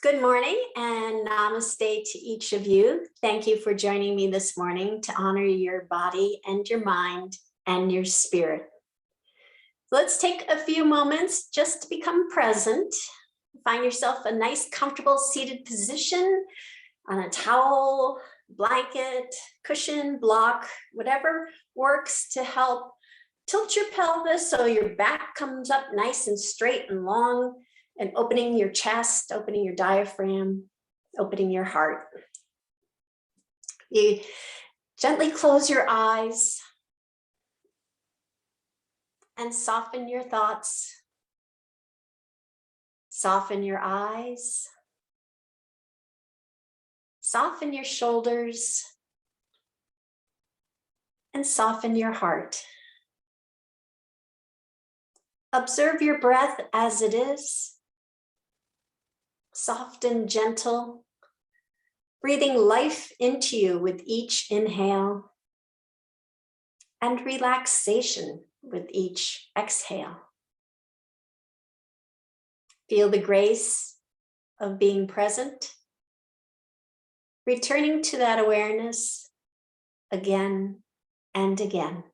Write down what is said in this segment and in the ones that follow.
Good morning and namaste to each of you. Thank you for joining me this morning to honor your body and your mind and your spirit. Let's take a few moments just to become present. Find yourself a nice, comfortable seated position on a towel, blanket, cushion, block, whatever works to help tilt your pelvis so your back comes up nice and straight and long, and opening your chest, opening your diaphragm, opening your heart. You gently close your eyes and soften your thoughts. Soften your eyes. Soften your shoulders. And soften your heart. Observe your breath as it is. Soft and gentle, breathing life into you with each inhale and relaxation with each exhale. Feel the grace of being present, returning to that awareness again and again.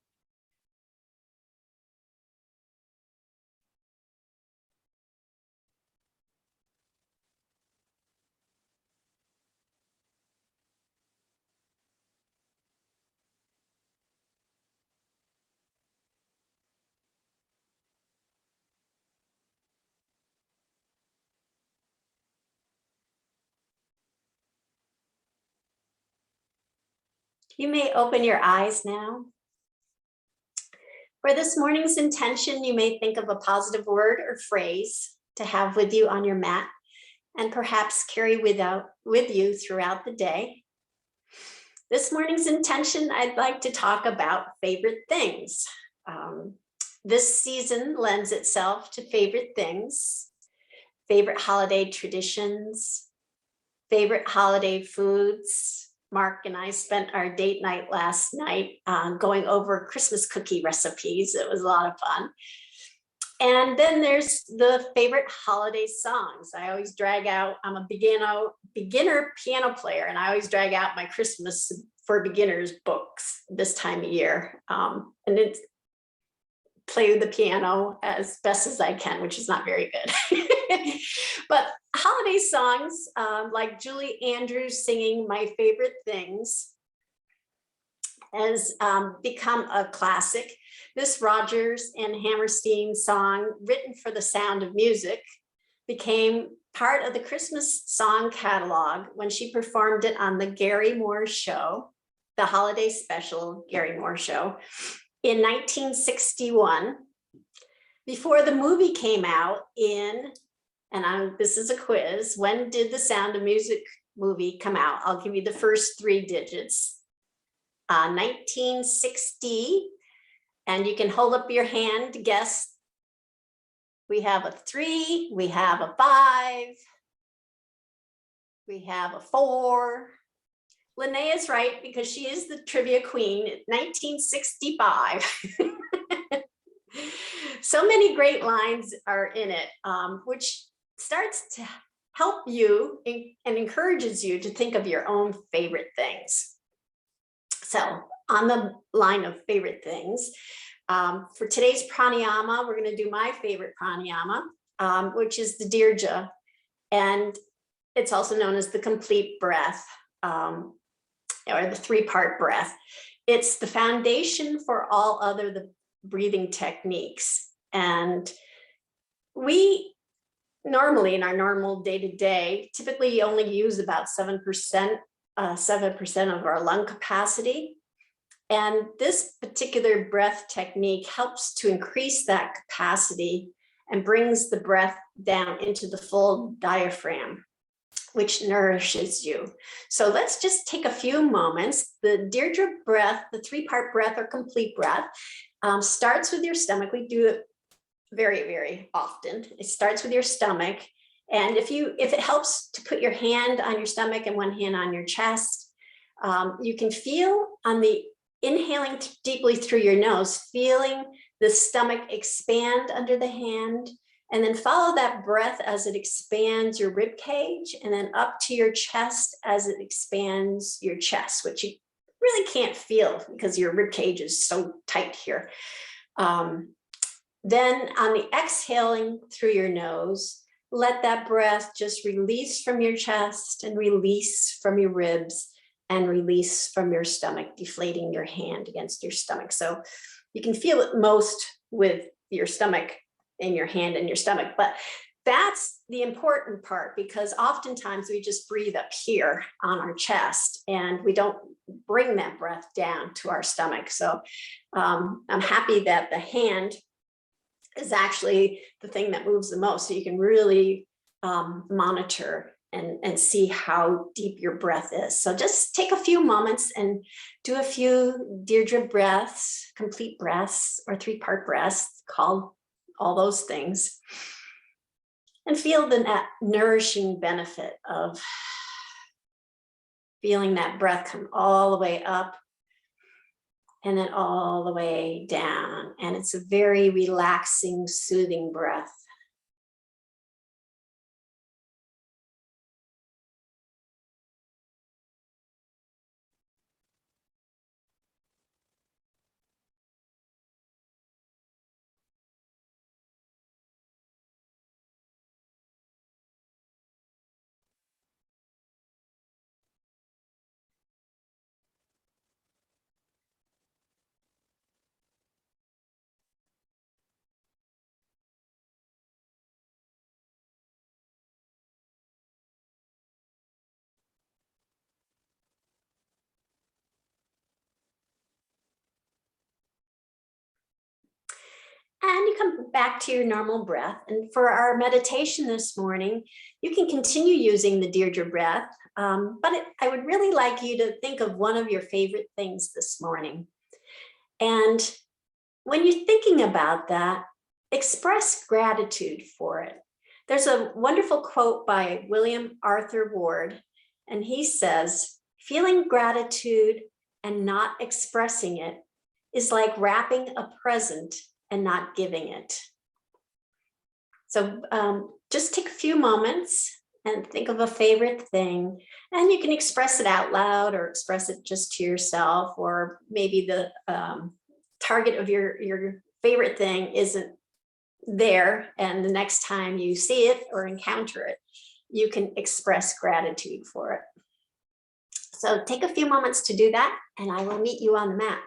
You may open your eyes now. For this morning's intention, you may think of a positive word or phrase to have with you on your mat and perhaps carry with you throughout the day. This morning's intention, I'd like to talk about favorite things. This season lends itself to favorite things, favorite holiday traditions, favorite holiday foods. Mark and I spent our date night last night going over Christmas cookie recipes. It was a lot of fun. And then there's the favorite holiday songs. I always drag out, I'm a beginner piano player, and I always drag out my Christmas for Beginners books this time of year. And it's play the piano as best as I can, which is not very good. But holiday songs like Julie Andrews singing My Favorite Things has become a classic. This Rodgers and Hammerstein song, written for the Sound of Music, became part of the Christmas song catalog when she performed it on the Gary Moore Show, the holiday special Gary Moore Show, in 1961. Before the movie came out this is a quiz, when did the Sound of Music movie come out? I'll give you the first three digits. 1960, and you can hold up your hand to guess. We have a 3, we have a 5, we have a 4. Linnea is right because she is the trivia queen. 1965. So many great lines are in it, which starts to help you and encourages you to think of your own favorite things. So on the line of favorite things, for today's pranayama, we're going to do my favorite pranayama, which is the Dirga, and it's also known as the complete breath, or the three-part breath. It's the foundation for all other breathing techniques. And we normally, in our normal day-to-day, typically only use about 7% of our lung capacity. And this particular breath technique helps to increase that capacity and brings the breath down into the full diaphragm, which nourishes you. So let's just take a few moments. The Dirga breath, the three-part breath or complete breath, starts with your stomach. We do it very, very often. It starts with your stomach. And if it helps to put your hand on your stomach and one hand on your chest, you can feel on the inhaling deeply through your nose, feeling the stomach expand under the hand And then follow that breath as it expands your rib cage, and then up to your chest as it expands your chest, which you really can't feel because your rib cage is so tight here. Then on the exhaling through your nose, let that breath just release from your chest and release from your ribs and release from your stomach, deflating your hand against your stomach. So you can feel it most with your stomach in your hand and your stomach, but that's the important part, because oftentimes we just breathe up here on our chest and we don't bring that breath down to our stomach. So I'm happy that the hand is actually the thing that moves the most, so you can really monitor and see how deep your breath is. So just take a few moments and do a few Deirdre breaths, complete breaths, or 3-part breaths, called all those things, and feel the nourishing benefit of feeling that breath come all the way up and then all the way down. And it's a very relaxing, soothing breath. And you come back to your normal breath. And for our meditation this morning, you can continue using the Deirdre breath, but I would really like you to think of one of your favorite things this morning. And when you're thinking about that, express gratitude for it. There's a wonderful quote by William Arthur Ward, and he says, "Feeling gratitude and not expressing it is like wrapping a present and not giving it." So just take a few moments and think of a favorite thing, and you can express it out loud or express it just to yourself, or maybe the target of your favorite thing isn't there, and the next time you see it or encounter it, you can express gratitude for it. So take a few moments to do that, and I will meet you on the mat.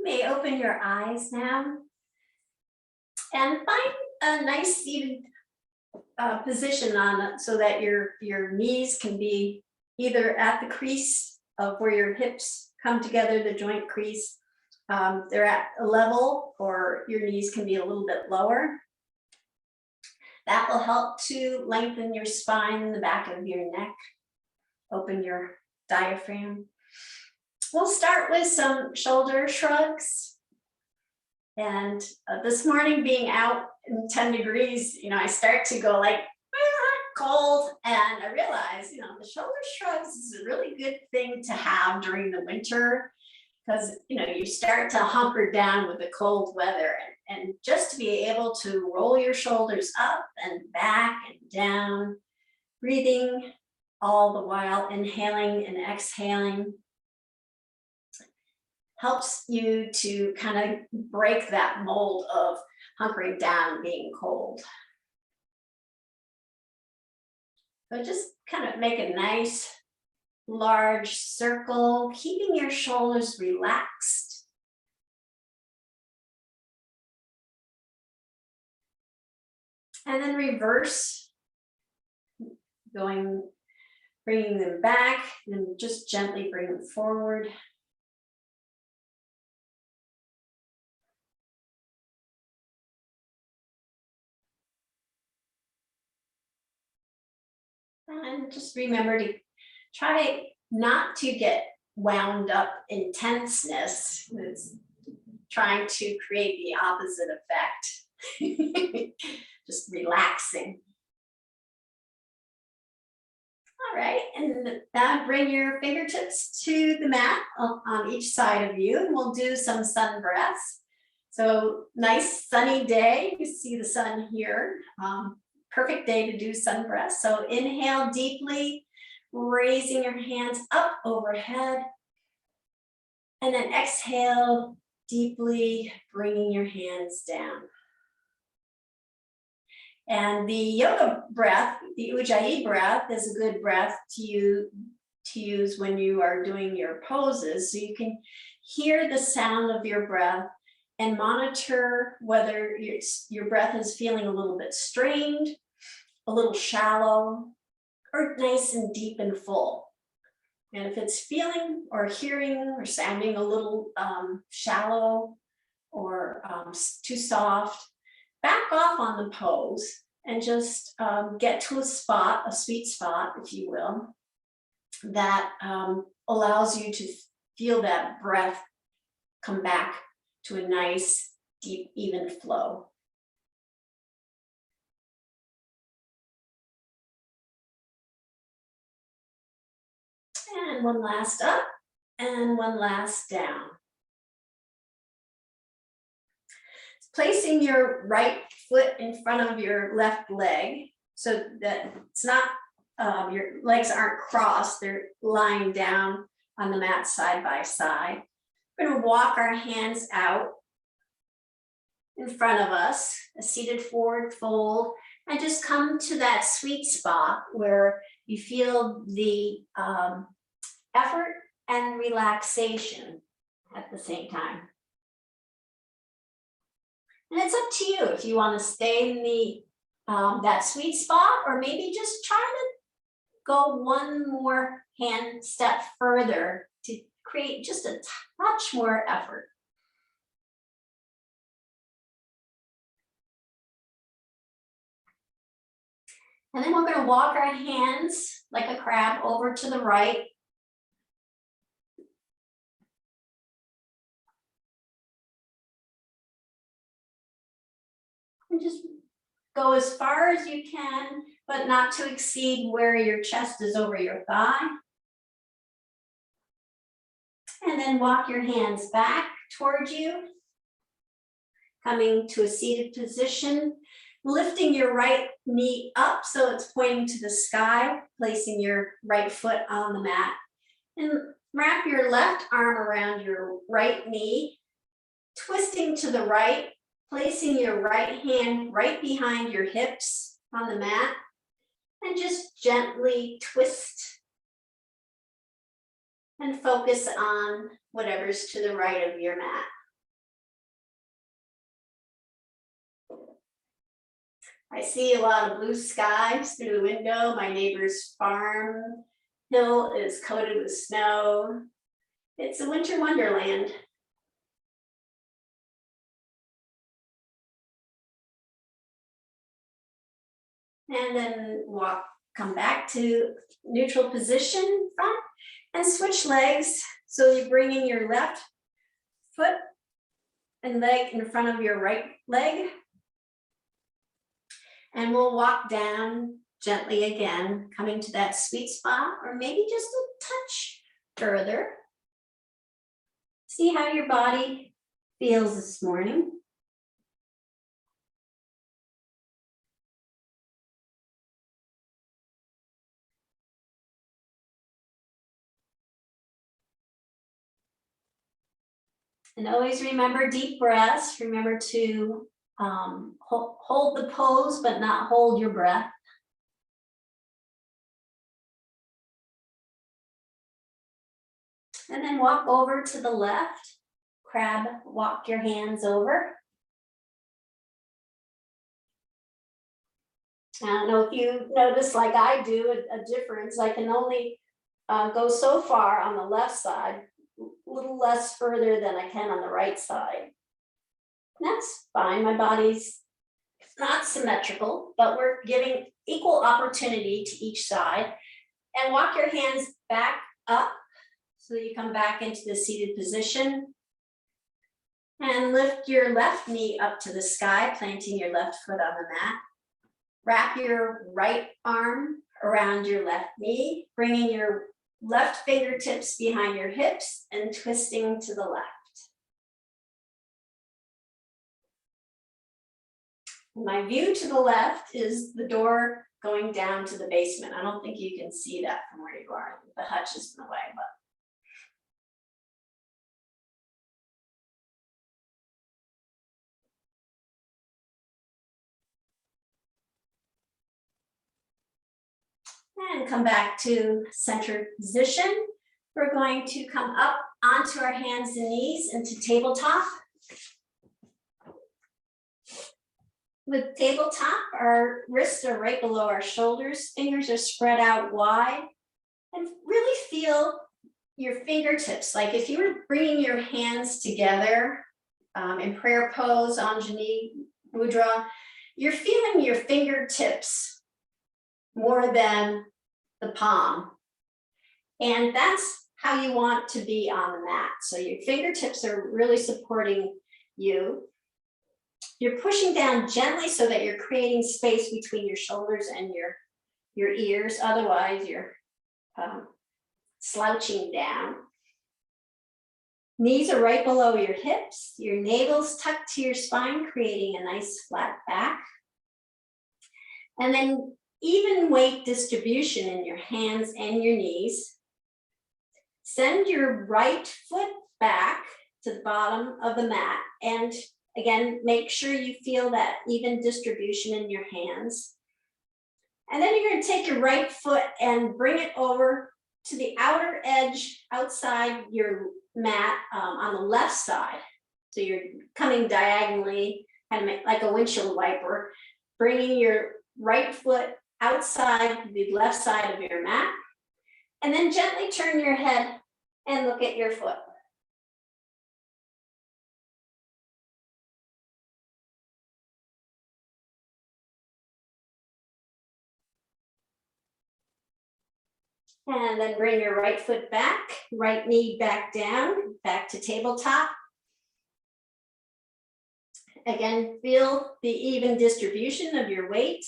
You may open your eyes now and find a nice seated position on it so that your knees can be either at the crease of where your hips come together, the joint crease. They're at a level, or your knees can be a little bit lower. That will help to lengthen your spine, the back of your neck, open your diaphragm. We'll start with some shoulder shrugs. And this morning, being out in 10 degrees, I start to go like, cold. And I realize, the shoulder shrugs is a really good thing to have during the winter, because, you start to hunker down with the cold weather, and just to be able to roll your shoulders up and back and down, breathing all the while, inhaling and exhaling, helps you to kind of break that mold of hunkering down and being cold. So just kind of make a nice large circle, keeping your shoulders relaxed. And then reverse, bringing them back, and just gently bring them forward. And just remember to try not to get wound up in tenseness. It's trying to create the opposite effect. Just relaxing. All right, and now bring your fingertips to the mat on each side of you, and we'll do some sun breaths. So nice sunny day, you see the sun here. Perfect day to do sun breaths. So inhale deeply, raising your hands up overhead. And then exhale deeply, bringing your hands down. And the yoga breath, the Ujjayi breath, is a good breath to use when you are doing your poses. So you can hear the sound of your breath and monitor whether your breath is feeling a little bit strained, a little shallow, or nice and deep and full. And if it's feeling or hearing or sounding a little shallow or too soft, back off on the pose and just get to a spot, a sweet spot, if you will, that allows you to feel that breath come back to a nice, deep, even flow. And one last up and one last down. Placing your right foot in front of your left leg so that it's not, your legs aren't crossed, they're lying down on the mat side by side. We're going to walk our hands out in front of us, a seated forward fold, and just come to that sweet spot where you feel the effort and relaxation at the same time. And it's up to you if you want to stay in the that sweet spot, or maybe just try to go one more hand step further to create just a touch more effort. And then we're going to walk our hands like a crab over to the right. And just go as far as you can, but not to exceed where your chest is over your thigh. And then walk your hands back towards you, coming to a seated position, lifting your right knee up so it's pointing to the sky, placing your right foot on the mat, and wrap your left arm around your right knee, twisting to the right, placing your right hand right behind your hips on the mat, and just gently twist and focus on whatever's to the right of your mat. I see a lot of blue skies through the window. My neighbor's farm hill is coated with snow. It's a winter wonderland. And then come back to neutral position front and switch legs. So you're bringing your left foot and leg in front of your right leg. And we'll walk down gently again, coming to that sweet spot, or maybe just a touch further. See how your body feels this morning. And always remember deep breaths. Remember to hold the pose, but not hold your breath. And then walk over to the left. Crab, walk your hands over. I don't know if you notice, like I do, a difference. I can only go so far on the left side, a little less further than I can on the right side. That's fine. My body's not symmetrical, but we're giving equal opportunity to each side. And walk your hands back up so that you come back into the seated position. And lift your left knee up to the sky, planting your left foot on the mat. Wrap your right arm around your left knee, bringing your left fingertips behind your hips and twisting to the left. My view to the left is the door going down to the basement. I don't think you can see that from where you are. The hutch is in the way, but. And come back to center position. We're going to come up onto our hands and knees into tabletop. With tabletop, our wrists are right below our shoulders, fingers are spread out wide, and really feel your fingertips. Like if you were bringing your hands together in prayer pose, Anjali Mudra, you're feeling your fingertips more than the palm. And that's how you want to be on the mat. So your fingertips are really supporting you. You're pushing down gently so that you're creating space between your shoulders and your ears. Otherwise, you're slouching down. Knees are right below your hips. Your navel's tucked to your spine, creating a nice flat back. And then even weight distribution in your hands and your knees. Send your right foot back to the bottom of the mat. And again, make sure you feel that even distribution in your hands. And then you're going to take your right foot and bring it over to the outer edge outside your mat on the left side. So you're coming diagonally, kind of like a windshield wiper, bringing your right foot outside the left side of your mat, and then gently turn your head and look at your foot. And then bring your right foot back, right knee back down, back to tabletop. Again, feel the even distribution of your weight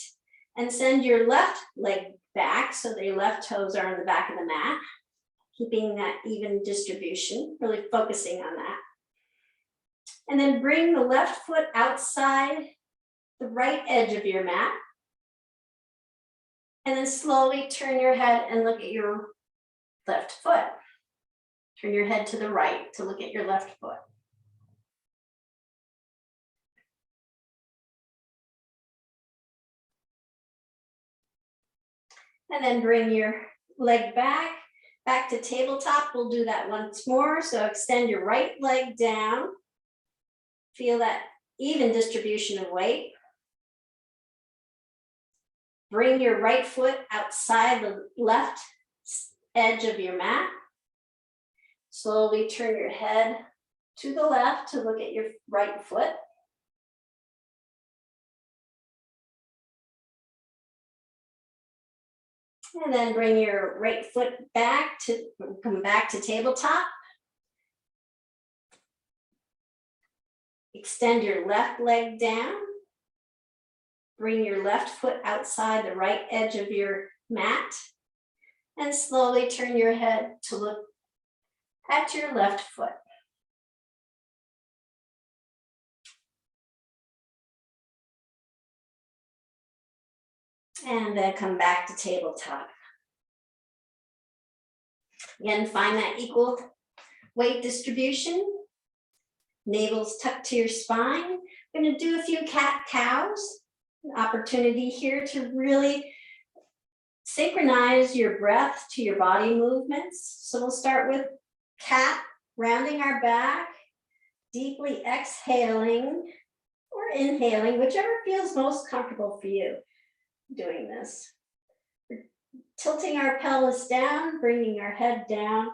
and send your left leg back so that your left toes are on the back of the mat, keeping that even distribution, really focusing on that. And then bring the left foot outside the right edge of your mat. And then slowly turn your head and look at your left foot. Turn your head to the right to look at your left foot. And then bring your leg back to tabletop. We'll do that once more. So extend your right leg down. Feel that even distribution of weight. bring your right foot outside the left edge of your mat. Slowly turn your head to the left to look at your right foot. And then bring your right foot back to come back to tabletop. Extend your left leg down. Bring your left foot outside the right edge of your mat. And slowly turn your head to look at your left foot. And then come back to tabletop. Again, find that equal weight distribution. Navel's tucked to your spine. We're going to do a few cat-cows. An opportunity here to really synchronize your breath to your body movements. So we'll start with cat, rounding our back, deeply exhaling or inhaling, whichever feels most comfortable for you doing this. We're tilting our pelvis down, bringing our head down,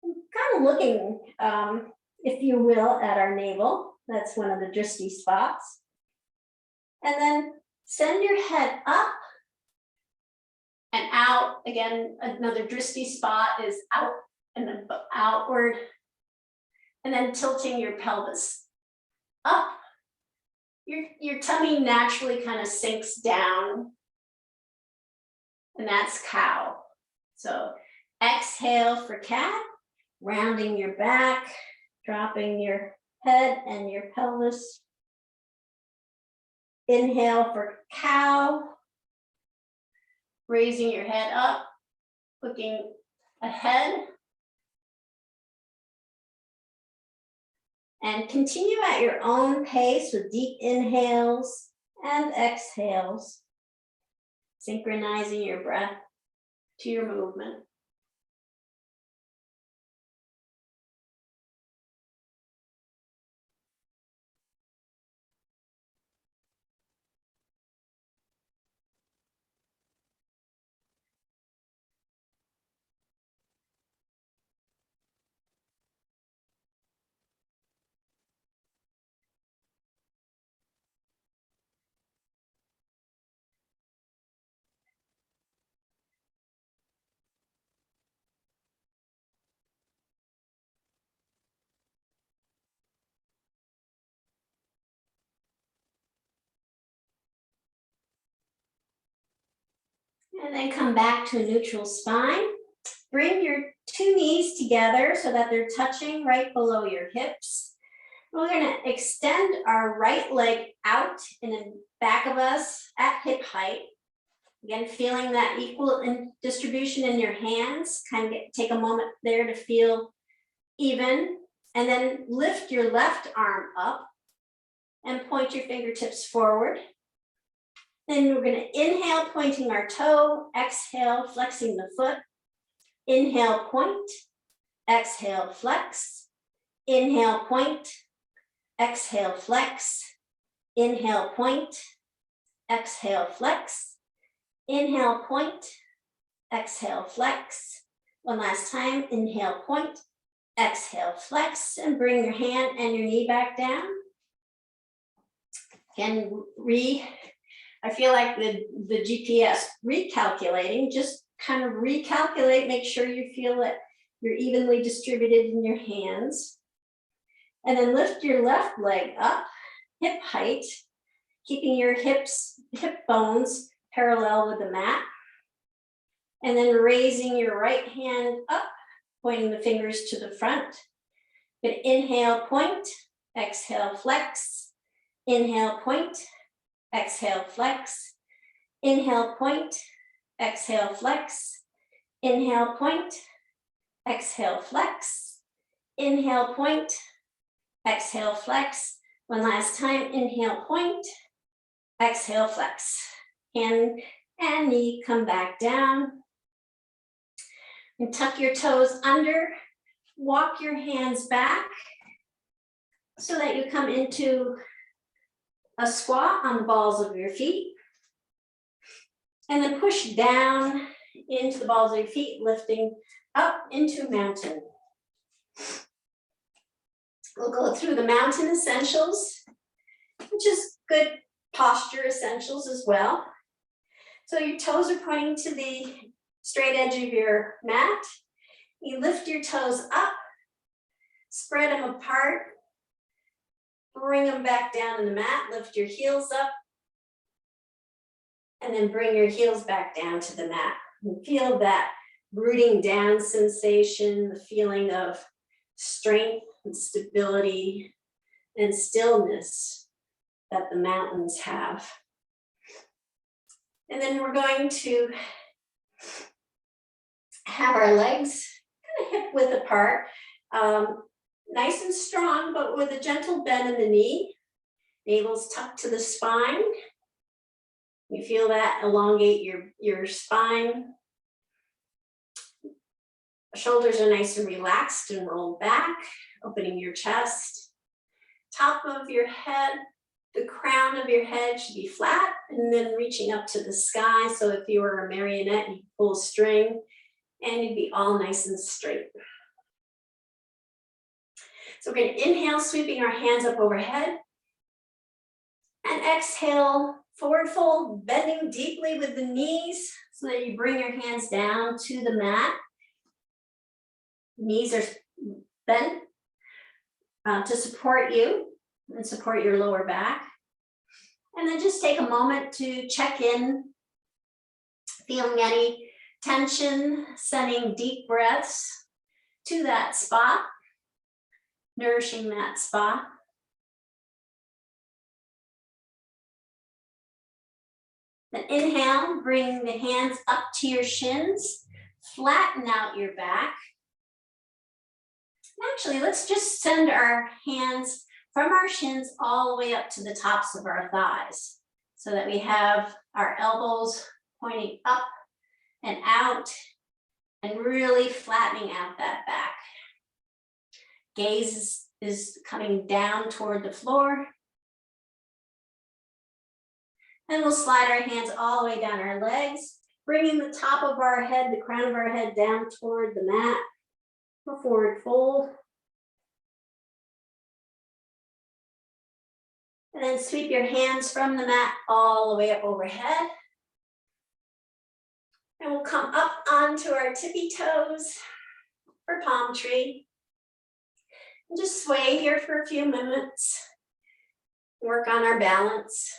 kind of looking, if you will, at our navel. That's one of the drishti spots. And then send your head up and out. Again, another drishti spot is out and then outward. And then tilting your pelvis up. Your tummy naturally kind of sinks down. And that's cow. So exhale for cat, rounding your back, dropping your head and your pelvis. Inhale for cow, raising your head up, looking ahead. And continue at your own pace with deep inhales and exhales, synchronizing your breath to your movement. And then come back to a neutral spine. Bring your two knees together so that they're touching right below your hips. We're going to extend our right leg out in the back of us at hip height. Again, feeling that equal distribution in your hands. Kind of take a moment there to feel even. And then lift your left arm up and point your fingertips forward. Then we're going to inhale, pointing our toe, exhale, flexing the foot. Inhale, point, exhale, flex. Inhale, point, exhale, flex. Inhale, point, exhale, flex. Inhale, point, exhale, flex. One last time, inhale, point, exhale, flex, and bring your hand and your knee back down. Again, I feel like the GPS recalculating, just kind of recalculate, make sure you feel that you're evenly distributed in your hands. And then lift your left leg up, hip height, keeping your hip bones parallel with the mat. And then raising your right hand up, pointing the fingers to the front. But inhale, point, exhale, flex. Inhale, point, exhale, flex. Inhale, point, exhale, flex. Inhale, point, exhale, flex. Inhale, point, exhale, flex. One last time, inhale, point, exhale, flex. Hand and knee come back down. And tuck your toes under. Walk your hands back so that you come into a squat on the balls of your feet. And then push down into the balls of your feet, lifting up into mountain. We'll go through the mountain essentials, which is good posture essentials as well. So your toes are pointing to the straight edge of your mat. You lift your toes up, spread them apart, bring them back down in the mat, lift your heels up, and then bring your heels back down to the mat. And feel that rooting down sensation, the feeling of strength and stability and stillness that the mountains have. And then we're going to have our legs kind of hip width apart, nice and strong, but with a gentle bend in the knee. Navel's tucked to the spine. You feel that elongate your spine. Shoulders are nice and relaxed and rolled back, opening your chest. Top of your head, the crown of your head should be flat and then reaching up to the sky. So if you were a marionette, you'd pull a string and you'd be all nice and straight. So we're going to inhale, sweeping our hands up overhead. And exhale, forward fold, bending deeply with the knees so that you bring your hands down to the mat. Knees are bent to support you and support your lower back. And then just take a moment to check in, feeling any tension, sending deep breaths to that spot, nourishing that spot. Then inhale, bring the hands up to your shins, flatten out your back. Actually, let's just send our hands from our shins all the way up to the tops of our thighs so that we have our elbows pointing up and out and really flattening out that back. Gaze is coming down toward the floor. And we'll slide our hands all the way down our legs, bringing the top of our head, the crown of our head down toward the mat for forward fold. And then sweep your hands from the mat all the way up overhead. And we'll come up onto our tippy toes for palm tree. And just sway here for a few minutes. Work on our balance.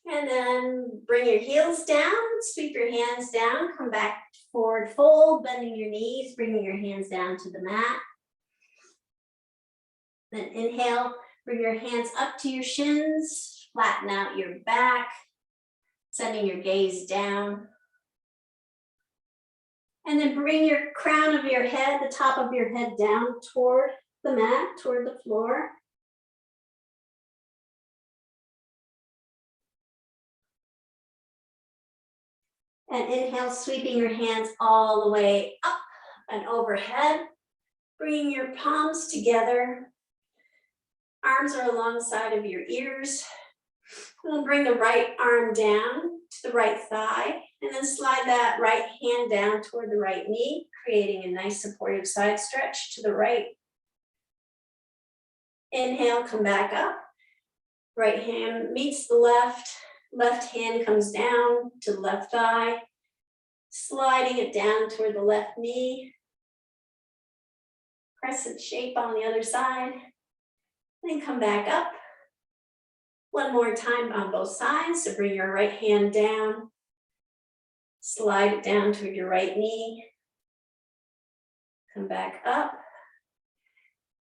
And then bring your heels down, sweep your hands down, come back forward fold, bending your knees, bringing your hands down to the mat. Then inhale, bring your hands up to your shins, flatten out your back, sending your gaze down. And then bring your crown of your head, the top of your head down toward the mat, toward the floor. And inhale, sweeping your hands all the way up and overhead, bringing your palms together. Arms are alongside of your ears. We'll bring the right arm down to the right thigh, and then slide that right hand down toward the right knee, creating a nice supportive side stretch to the right. Inhale, come back up. Right hand meets the left. Left hand comes down to the left thigh, sliding it down toward the left knee. Crescent shape on the other side. Then come back up. One more time on both sides. So bring your right hand down. Slide it down toward your right knee. Come back up.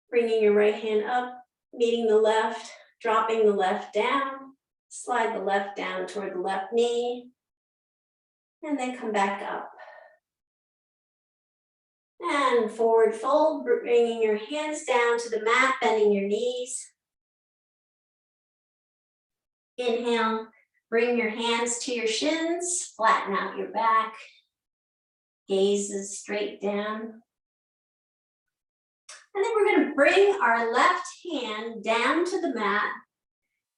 Bringing your right hand up, meeting the left, dropping the left down. Slide the left down toward the left knee, and then come back up. And forward fold, bringing your hands down to the mat, bending your knees. Inhale, bring your hands to your shins, flatten out your back. Gaze is straight down. And then we're going to bring our left hand down to the mat.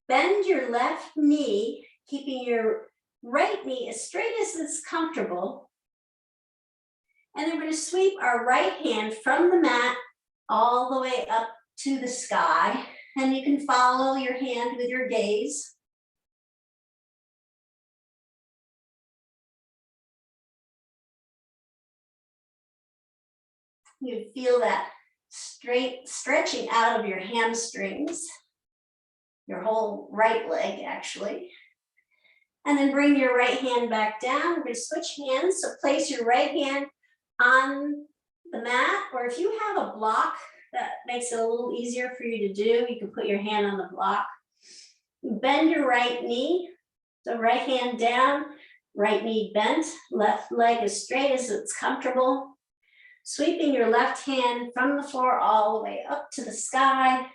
Bend your left knee, keeping your right knee as straight as it's comfortable. And then we're going to sweep our right hand from the mat all the way up to the sky. And you can follow your hand with your gaze. You feel that straight stretching out of your hamstrings, your whole right leg actually. And then bring your right hand back down. We're going to switch hands. So place your right hand on the mat, or if you have a block that makes it a little easier for you to do, you can put your hand on the block. Bend your right knee. So right hand down, right knee bent, left leg as straight as it's comfortable. Sweeping your left hand from the floor all the way up to the sky,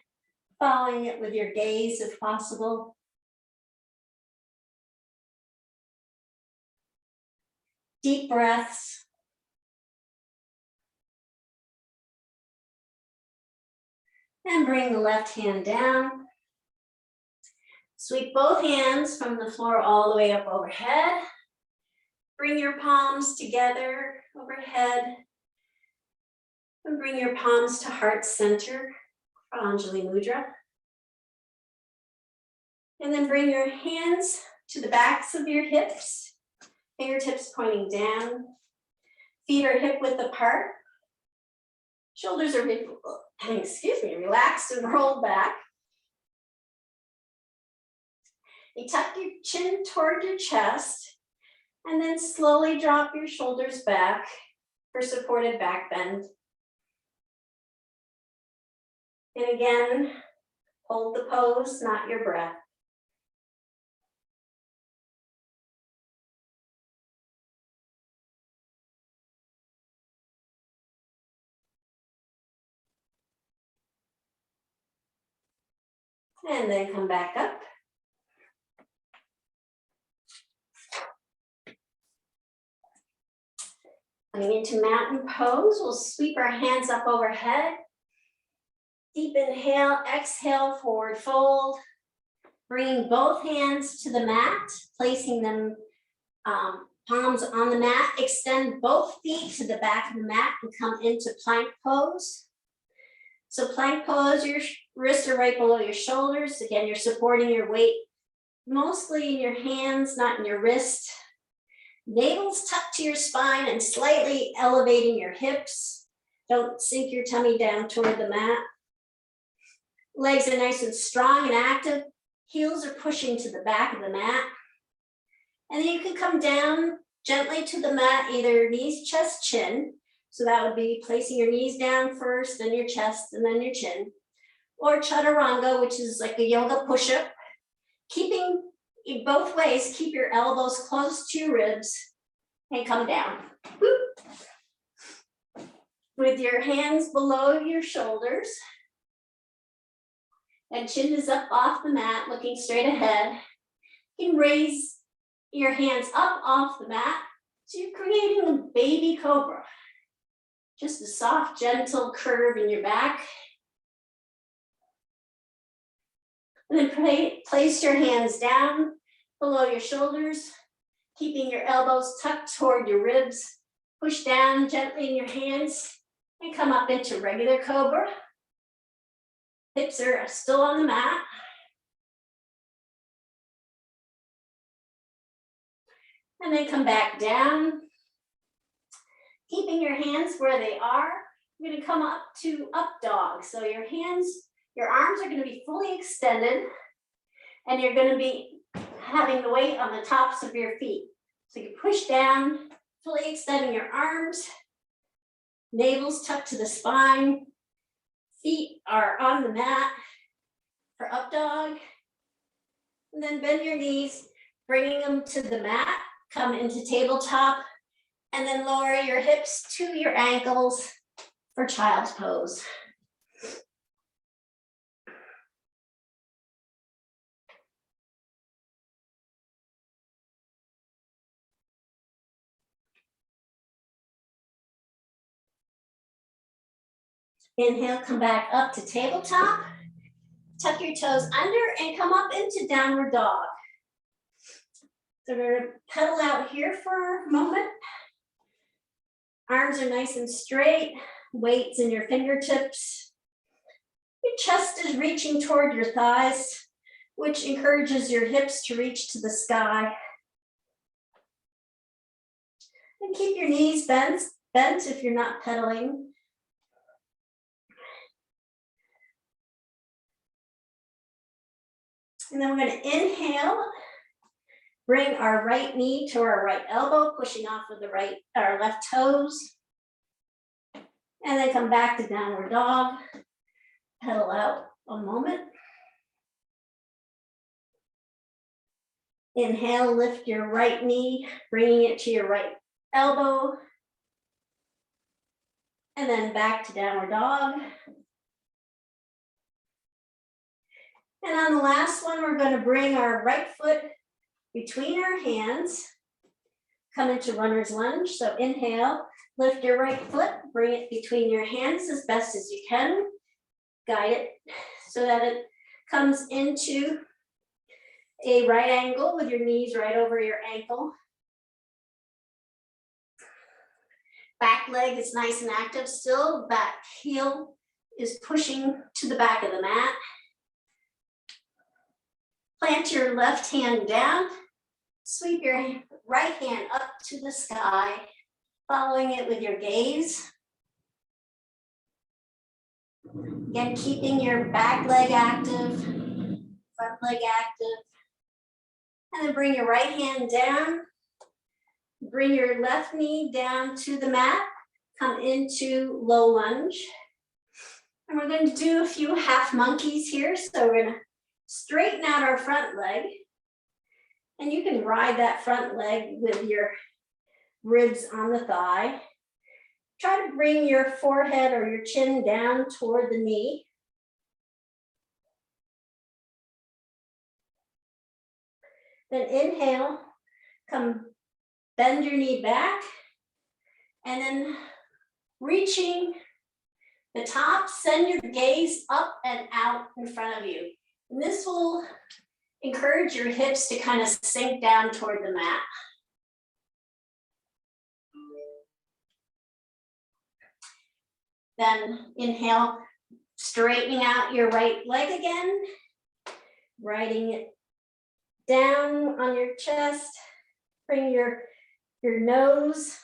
following it with your gaze if possible. Deep breaths. And bring the left hand down. Sweep both hands from the floor all the way up overhead. Bring your palms together overhead. And bring your palms to heart center, Anjali Mudra. And then bring your hands to the backs of your hips, fingertips pointing down. Feet are hip width apart. Shoulders are, relaxed and rolled back. You tuck your chin toward your chest, and then slowly drop your shoulders back for supported back bend. And again, hold the pose, not your breath. And then come back up. Coming into mountain pose, we'll sweep our hands up overhead. Deep inhale, exhale, forward fold. Bringing both hands to the mat, placing them palms on the mat. Extend both feet to the back of the mat and come into plank pose. So plank pose, your wrists are right below your shoulders. Again, you're supporting your weight mostly in your hands, not in your wrist. Navel's tucked to your spine and slightly elevating your hips. Don't sink your tummy down toward the mat. Legs are nice and strong and active. Heels are pushing to the back of the mat. And then you can come down gently to the mat, either knees, chest, chin. So that would be placing your knees down first, then your chest, and then your chin. Or chaturanga, which is like a yoga push-up. Keeping in both ways, keep your elbows close to your ribs and come down. Whoop. With your hands below your shoulders. And chin is up off the mat, looking straight ahead. You can raise your hands up off the mat. So you're creating a baby cobra. Just a soft, gentle curve in your back. And then place your hands down below your shoulders, keeping your elbows tucked toward your ribs. Push down gently in your hands and come up into regular cobra. Hips are still on the mat. And then come back down. Keeping your hands where they are, you're going to come up to up dog. So your arms are going to be fully extended, and you're going to be having the weight on the tops of your feet. So you push down, fully extending your arms, navel's tucked to the spine, feet are on the mat for up dog, and then bend your knees, bringing them to the mat, come into tabletop, and then lower your hips to your ankles for child's pose. Inhale, come back up to tabletop. Tuck your toes under and come up into downward dog. So we're gonna pedal out here for a moment. Arms are nice and straight, weights in your fingertips. Your chest is reaching toward your thighs, which encourages your hips to reach to the sky. And keep your knees bent if you're not pedaling. And then we're going to inhale, bring our right knee to our right elbow, pushing off with our left toes. And then come back to downward dog. Pedal out a moment. Inhale, lift your right knee, bringing it to your right elbow. And then back to downward dog. And on the last one, we're going to bring our right foot between our hands, come into runner's lunge. So inhale, lift your right foot, bring it between your hands as best as you can. Guide it so that it comes into a right angle with your knees right over your ankle. Back leg is nice and active still. Back heel is pushing to the back of the mat. Plant your left hand down. Sweep your right hand up to the sky, following it with your gaze. Again, keeping your back leg active, front leg active. And then bring your right hand down. Bring your left knee down to the mat. Come into low lunge. And we're going to do a few half monkeys here. So we're going to straighten out our front leg. And you can ride that front leg with your ribs on the thigh. Try to bring your forehead or your chin down toward the knee. Then inhale, come bend your knee back, and then reaching the top, send your gaze up and out in front of you. And this will encourage your hips to kind of sink down toward the mat. Then inhale, straightening out your right leg again, riding it down on your chest. Bring your nose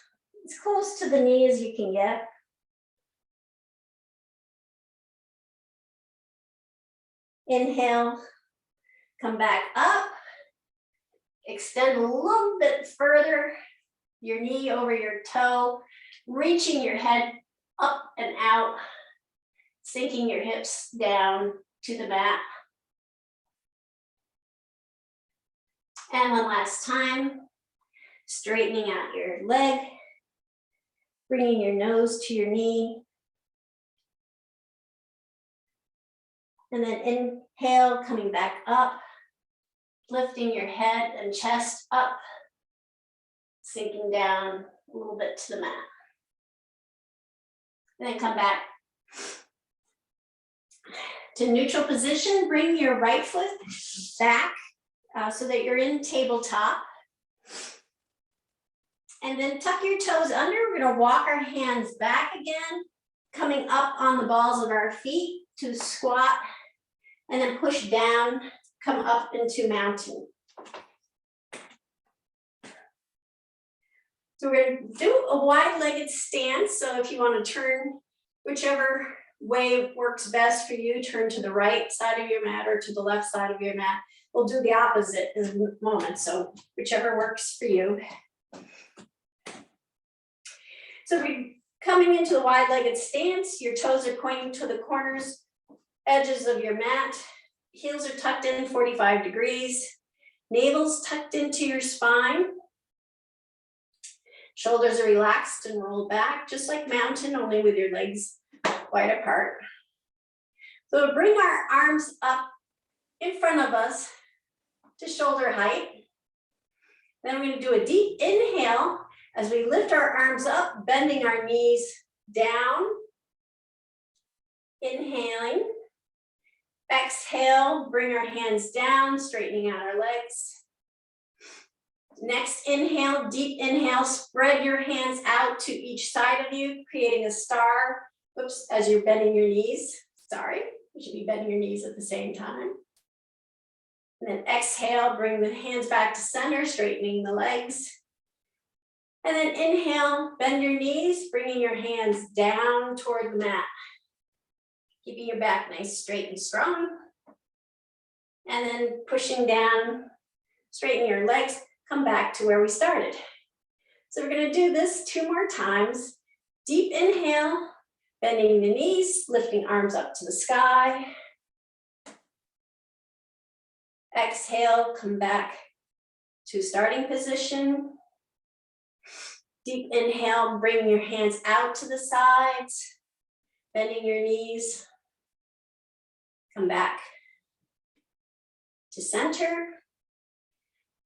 as close to the knee as you can get. Inhale, come back up. Extend a little bit further, your knee over your toe, reaching your head up and out, sinking your hips down to the mat. And one last time, straightening out your leg, bringing your nose to your knee. And then inhale, coming back up, lifting your head and chest up, sinking down a little bit to the mat. And then come back to neutral position. Bring your right foot back so that you're in tabletop. And then tuck your toes under. We're going to walk our hands back again, coming up on the balls of our feet to squat, and then push down, come up into mountain. So we're going to do a wide-legged stance. So if you want to turn whichever way works best for you, turn to the right side of your mat or to the left side of your mat. We'll do the opposite in a moment. So whichever works for you. So we're coming into the wide-legged stance. Your toes are pointing to the corners, edges of your mat. Heels are tucked in 45 degrees. Navel's tucked into your spine. Shoulders are relaxed and rolled back, just like mountain, only with your legs wide apart. So bring our arms up in front of us to shoulder height. Then we're going to do a deep inhale as we lift our arms up, bending our knees down. Inhaling. Exhale, bring our hands down, straightening out our legs. Next inhale, deep inhale, spread your hands out to each side of you, creating a star. Oops, as you're bending your knees. Sorry, you should be bending your knees at the same time. And then exhale, bring the hands back to center, straightening the legs. And then inhale, bend your knees, bringing your hands down toward the mat. Keeping your back nice, straight and strong. And then pushing down, straighten your legs, come back to where we started. So we're going to do this 2 more times. Deep inhale, bending the knees, lifting arms up to the sky. Exhale, come back to starting position. Deep inhale, bring your hands out to the sides, bending your knees. Come back to center.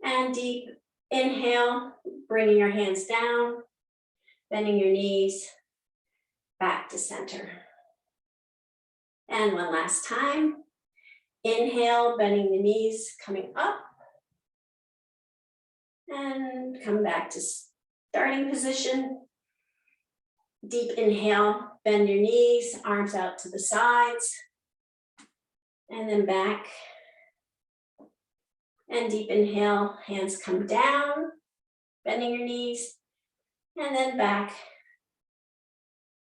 And deep inhale, bringing your hands down, bending your knees, back to center. And one last time. Inhale, bending the knees, coming up. And come back to starting position. Deep inhale, bend your knees, arms out to the sides. And then back. And deep inhale, hands come down, bending your knees, and then back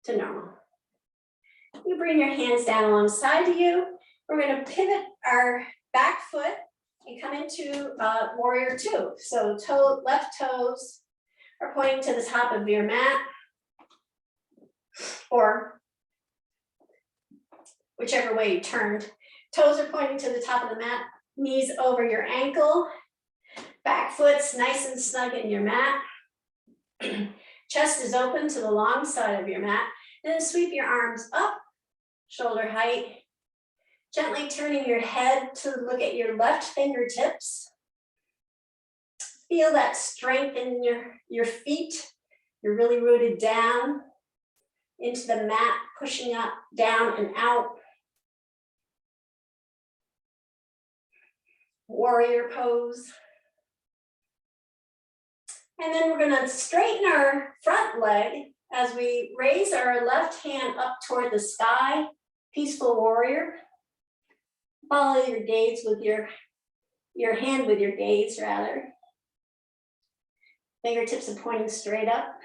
to normal. You bring your hands down alongside of you. We're going to pivot our back foot and come into warrior 2. So left toes are pointing to the top of your mat, or whichever way you turned. Toes are pointing to the top of the mat, knees over your ankle, back foot's nice and snug in your mat. Chest is open to the long side of your mat. Then sweep your arms up, shoulder height. Gently turning your head to look at your left fingertips. Feel that strength in your feet. You're really rooted down into the mat, pushing up, down, and out. Warrior pose. And then we're going to straighten our front leg as we raise our left hand up toward the sky. Peaceful warrior. Follow your gaze with your hand with your gaze, rather. Fingertips are pointing straight up.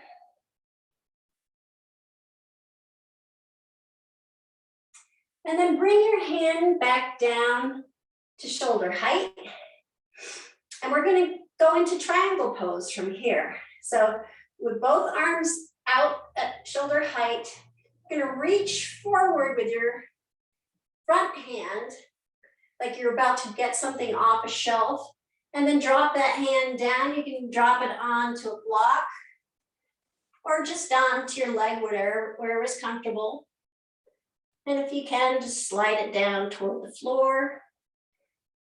And then bring your hand back down to shoulder height. And we're going to go into triangle pose from here. So with both arms out at shoulder height, you're going to reach forward with your front hand, like you're about to get something off a shelf, and then drop that hand down. You can drop it onto a block or just onto your leg, wherever is comfortable. And if you can, just slide it down toward the floor.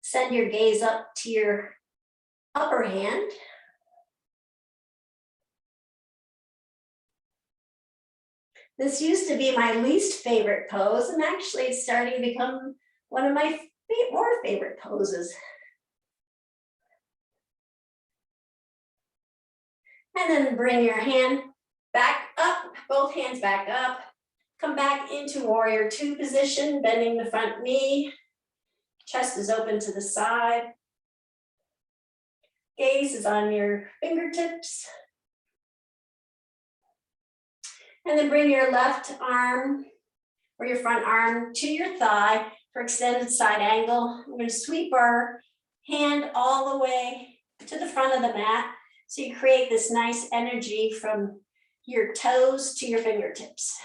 Send your gaze up to your upper hand. This used to be my least favorite pose, and actually it's starting to become one of my more favorite poses. And then bring your hand back up, both hands back up. Come back into warrior 2 position, bending the front knee. Chest is open to the side. Gaze is on your fingertips. And then bring your left arm or your front arm to your thigh for extended side angle. We're going to sweep our hand all the way to the front of the mat. So you create this nice energy from your toes to your fingertips.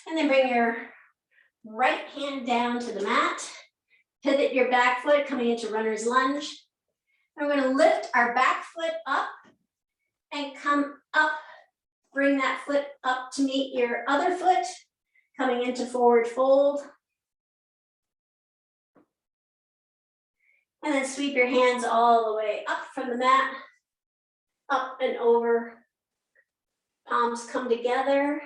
And then bring your right hand down to the mat. Pivot your back foot coming into runner's lunge. And we're going to lift our back foot up and come up. Bring that foot up to meet your other foot, coming into forward fold. And then sweep your hands all the way up from the mat, up and over. Palms come together,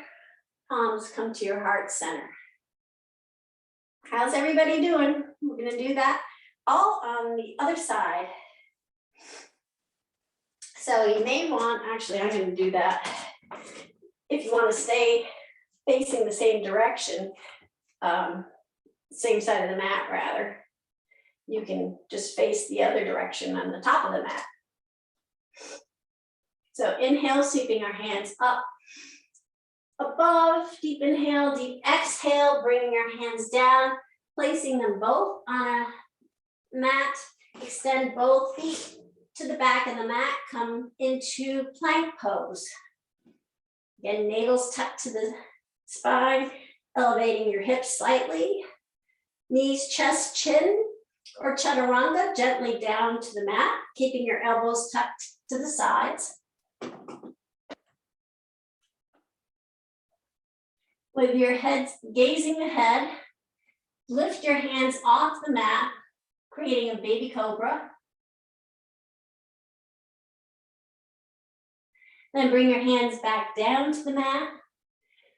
palms come to your heart center. How's everybody doing? We're gonna do that all on the other side. So you may want, actually I'm gonna do that. If you wanna stay facing the same direction, same side of the mat rather, you can just face the other direction on the top of the mat. So inhale, sweeping our hands up, above, deep inhale, deep exhale, bringing your hands down, placing them both on a mat, extend both feet to the back of the mat, come into plank pose. Again, navel's tucked to the spine, elevating your hips slightly, knees, chest, chin, or chaturanga, gently down to the mat, keeping your elbows tucked to the sides. With your head gazing ahead, lift your hands off the mat, creating a baby cobra. Then bring your hands back down to the mat.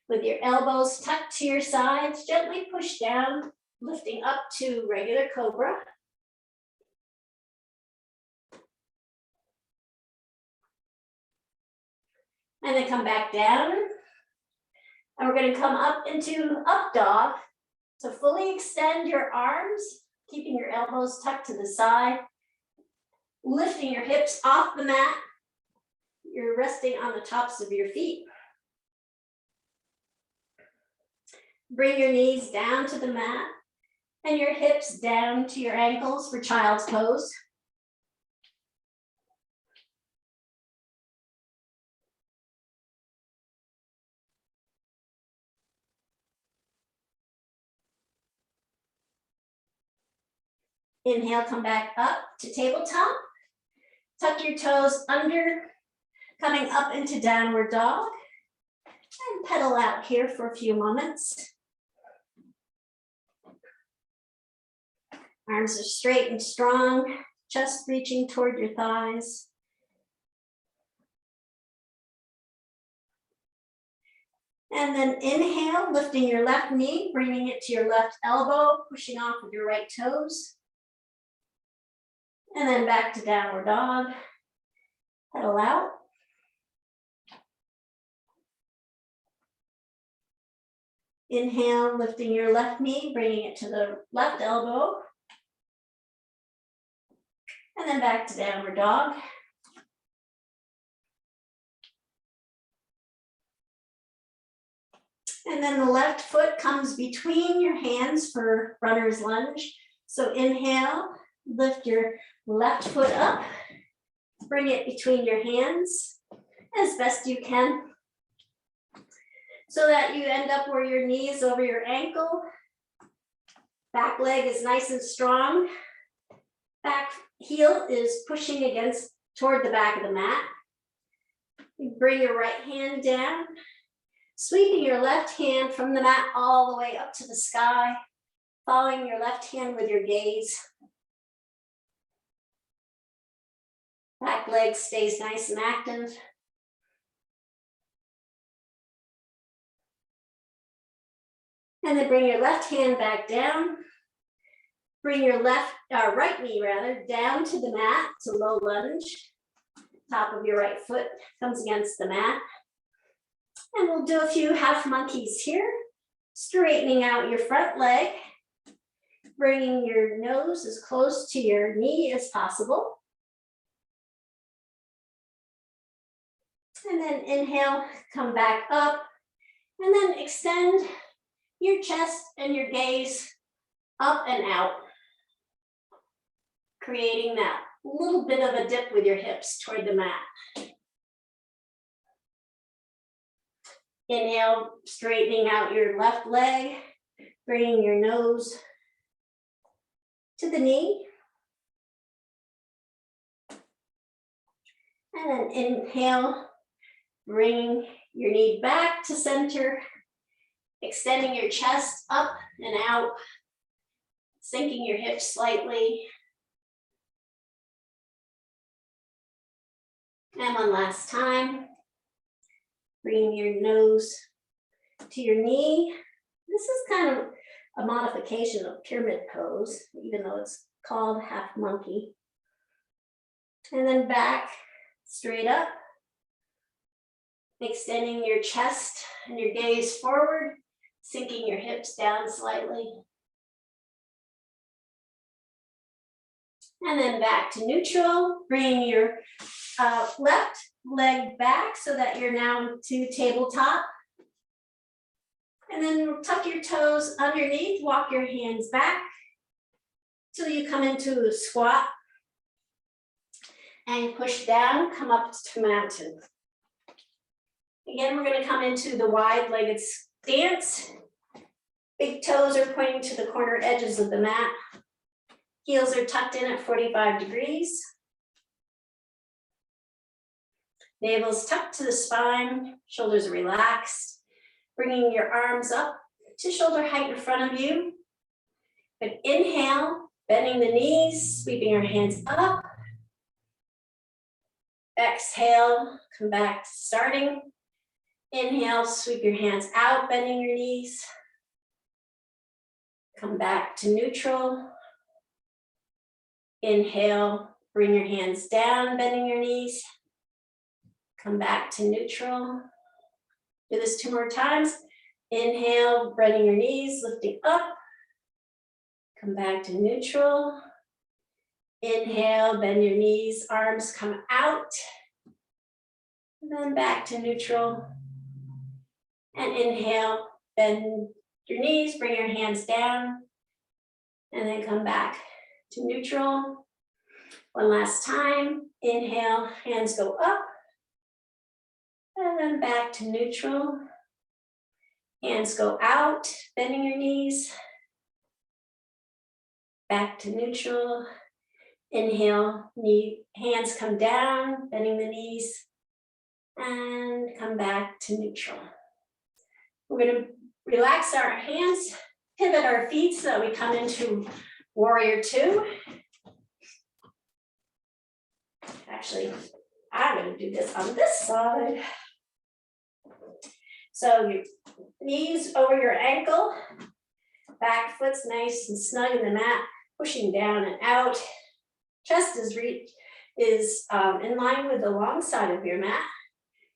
With your elbows tucked to your sides, gently push down, lifting up to regular cobra. And then come back down. And we're going to come up into up dog. So fully extend your arms, keeping your elbows tucked to the side, lifting your hips off the mat. You're resting on the tops of your feet. Bring your knees down to the mat and your hips down to your ankles for child's pose. Inhale, come back up to tabletop. Tuck your toes under, coming up into downward dog. And pedal out here for a few moments. Arms are straight and strong, chest reaching toward your thighs. And then inhale, lifting your left knee, bringing it to your left elbow, pushing off with your right toes. And then back to downward dog. Pedal out. Inhale, lifting your left knee, bringing it to the left elbow. And then back to downward dog. And then the left foot comes between your hands for runner's lunge. So inhale, lift your left foot up, bring it between your hands as best you can, so that you end up where your knee is over your ankle. Back leg is nice and strong. Back heel is pushing against toward the back of the mat. You bring your right hand down, sweeping your left hand from the mat all the way up to the sky, following your left hand with your gaze. Back leg stays nice and active. And then bring your left hand back down. Bring your right knee down to the mat, to low lunge. Top of your right foot comes against the mat. And we'll do a few half monkeys here. Straightening out your front leg. Bringing your nose as close to your knee as possible. And then inhale, come back up. And then extend your chest and your gaze up and out, creating that little bit of a dip with your hips toward the mat. Inhale, straightening out your left leg, bringing your nose to the knee. And then inhale, bring your knee back to center, extending your chest up and out, sinking your hips slightly. And one last time. Bring your nose to your knee. This is kind of a modification of pyramid pose, even though it's called half monkey. And then back, straight up. Extending your chest and your gaze forward, sinking your hips down slightly. And then back to neutral, bring your left leg back so that you're now to tabletop. And then tuck your toes underneath, walk your hands back till you come into a squat. And push down, come up to mountain. Again, we're going to come into the wide-legged stance. Big toes are pointing to the corner edges of the mat. Heels are tucked in at 45 degrees. Navel's tucked to the spine, shoulders are relaxed. Bringing your arms up to shoulder height in front of you. But inhale, bending the knees, sweeping your hands up. Exhale, come back to starting. Inhale, sweep your hands out, bending your knees. Come back to neutral. Inhale, bring your hands down, bending your knees. Come back to neutral. Do this 2 more times. Inhale, bending your knees, lifting up. Come back to neutral. Inhale, bend your knees, arms come out. And then back to neutral. And inhale, bend your knees, bring your hands down. And then come back to neutral. One last time. Inhale, hands go up. And then back to neutral. Hands go out, bending your knees. Back to neutral. Inhale, hands come down, bending the knees. And come back to neutral. We're going to relax our hands, pivot our feet so that we come into warrior 2. Actually, I'm going to do this on this side. So your knees over your ankle, back foot's nice and snug in the mat, pushing down and out. Chest is in line with the long side of your mat.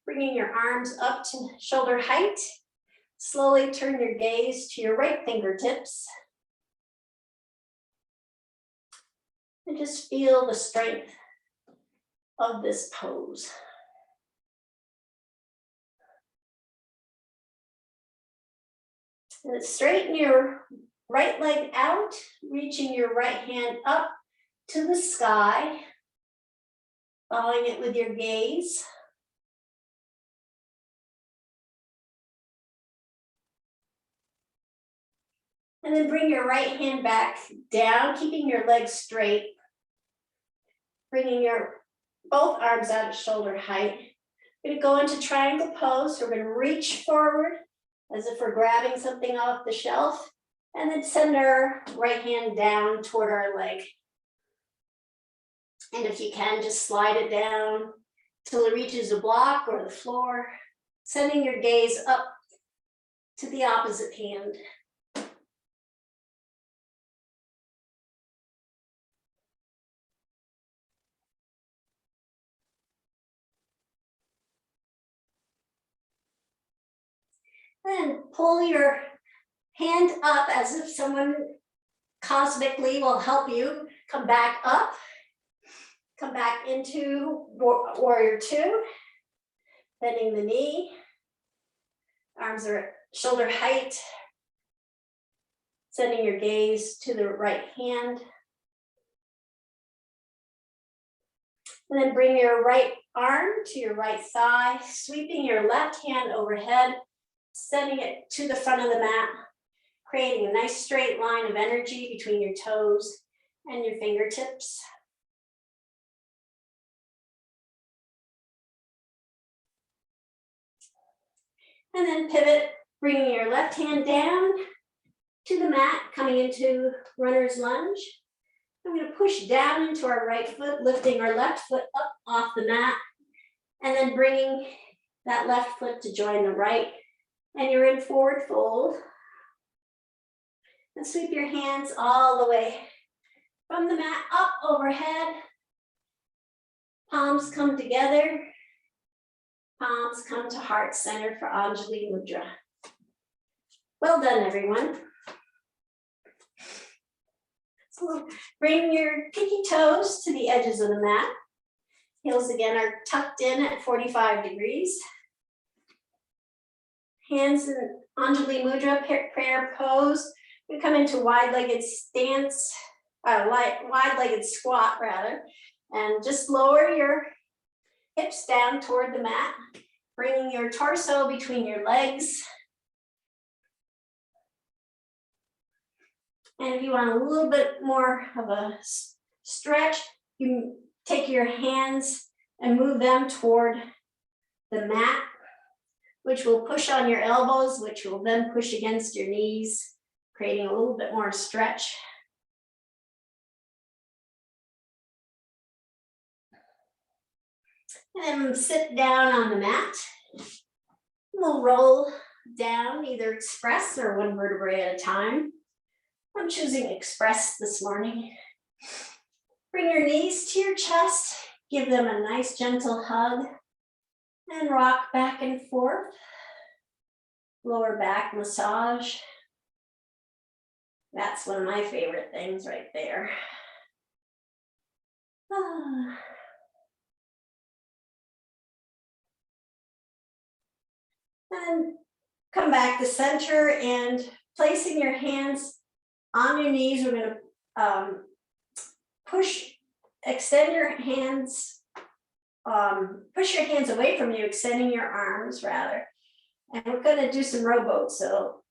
Bringing your arms up to shoulder height. Slowly turn your gaze to your right fingertips. And just feel the strength of this pose. And straighten your right leg out, reaching your right hand up to the sky, following it with your gaze. And then bring your right hand back down, keeping your legs straight. Bringing your both arms out at shoulder height. We're going to go into triangle pose. So we're going to reach forward as if we're grabbing something off the shelf. And then send our right hand down toward our leg. And if you can, just slide it down till it reaches the block or the floor. Sending your gaze up to the opposite hand. Then pull your hand up as if someone cosmically will help you. Come back up. Come back into warrior 2. Bending the knee. Arms are at shoulder height. Sending your gaze to the right hand. And then bring your right arm to your right thigh, sweeping your left hand overhead, sending it to the front of the mat, creating a nice straight line of energy between your toes and your fingertips. And then pivot, bringing your left hand down to the mat, coming into runner's lunge. I'm going to push down into our right foot, lifting our left foot up off the mat And then bringing that left foot to join the right. And you're in forward fold. And sweep your hands all the way from the mat up overhead. Palms come together. Palms come to heart center for Anjali Mudra. Well done, everyone. So bring your pinky toes to the edges of the mat. Heels again are tucked in at 45 degrees. Hands in Anjali Mudra, prayer pose. We come into wide-legged stance, wide-legged squat rather, and just lower your hips down toward the mat, bringing your torso between your legs. And if you want a little bit more of a stretch, you can take your hands and move them toward the mat, which will push on your elbows, which will then push against your knees, creating a little bit more stretch. And then sit down on the mat. We'll roll down, either express or one vertebrae at a time. I'm choosing express this morning. Bring your knees to your chest, give them a nice gentle hug, and rock back and forth. Lower back massage. That's one of my favorite things right there. And come back to center and placing your hands on your knees. We're going to extend your hands, push your hands away from you, extending your arms rather. And we're going to do some rowboats. So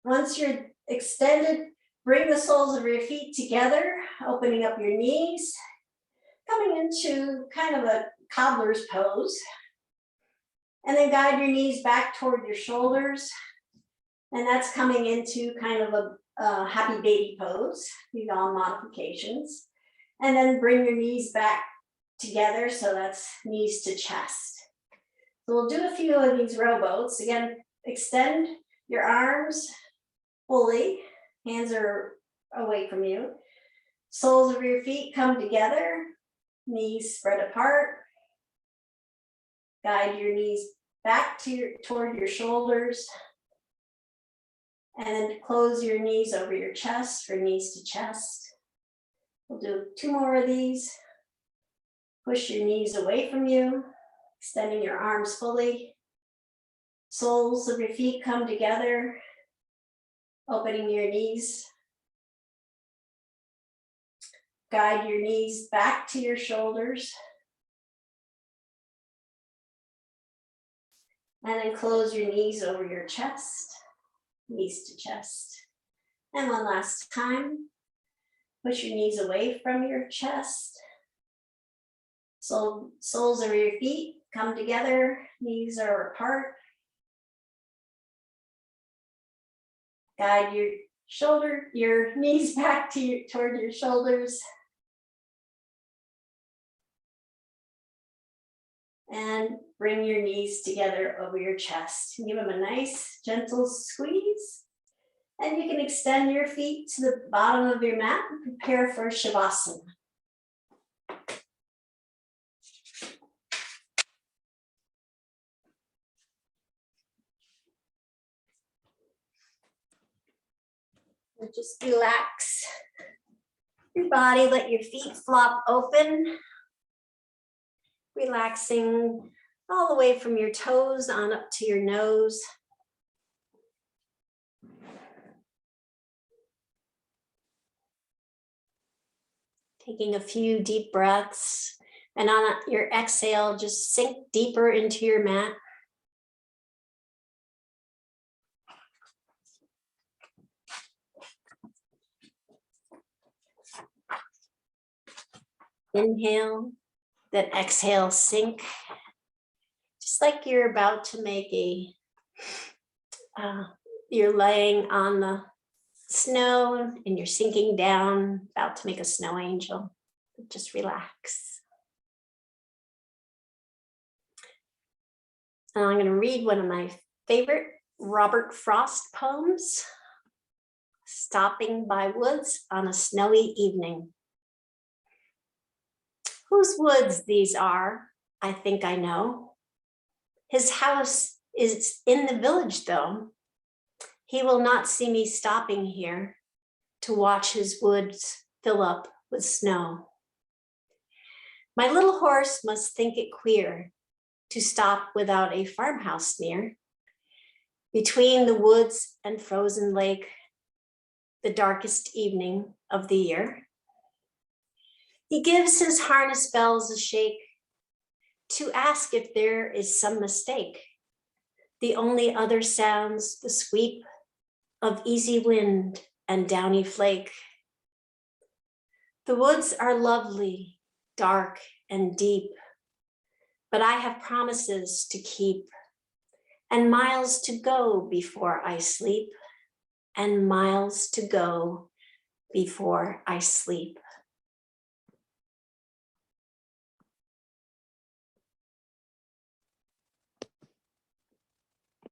once you're extended, bring the soles of your feet together, opening up your knees, coming into kind of a cobbler's pose. And then guide your knees back toward your shoulders. And that's coming into kind of a happy baby pose, these all modifications. And then bring your knees back together, so that's knees to chest. So we'll do a few of these rowboats. Again, extend your arms fully, hands are away from you. Soles of your feet come together, knees spread apart. Guide your knees back toward your shoulders. And then close your knees over your chest for knees to chest. We'll do 2 more of these. Push your knees away from you, extending your arms fully. Soles of your feet come together, opening your knees. Guide your knees back to your shoulders. And then close your knees over your chest, knees to chest. And one last time, push your knees away from your chest. Soles of your feet come together, knees are apart. Guide your knees back toward your shoulders. And bring your knees together over your chest. Give them a nice, gentle squeeze. And you can extend your feet to the bottom of your mat and prepare for Savasana. And just relax your body, let your feet flop open. Relaxing all the way from your toes on up to your nose. Taking a few deep breaths, and on your exhale, just sink deeper into your mat. Inhale, then exhale, sink. Just like you're about to make you're laying on the snow and you're sinking down, about to make a snow angel. Just relax. And I'm going to read one of my favorite Robert Frost poems, Stopping by Woods on a Snowy Evening. Whose woods these are, I think I know. His house is in the village, though. He will not see me stopping here to watch his woods fill up with snow. My little horse must think it queer to stop without a farmhouse near. Between the woods and frozen lake, the darkest evening of the year. He gives his harness bells a shake to ask if there is some mistake. The only other sounds the sweep of easy wind and downy flake. The woods are lovely, dark and deep, but I have promises to keep and miles to go before I sleep, and miles to go before I sleep.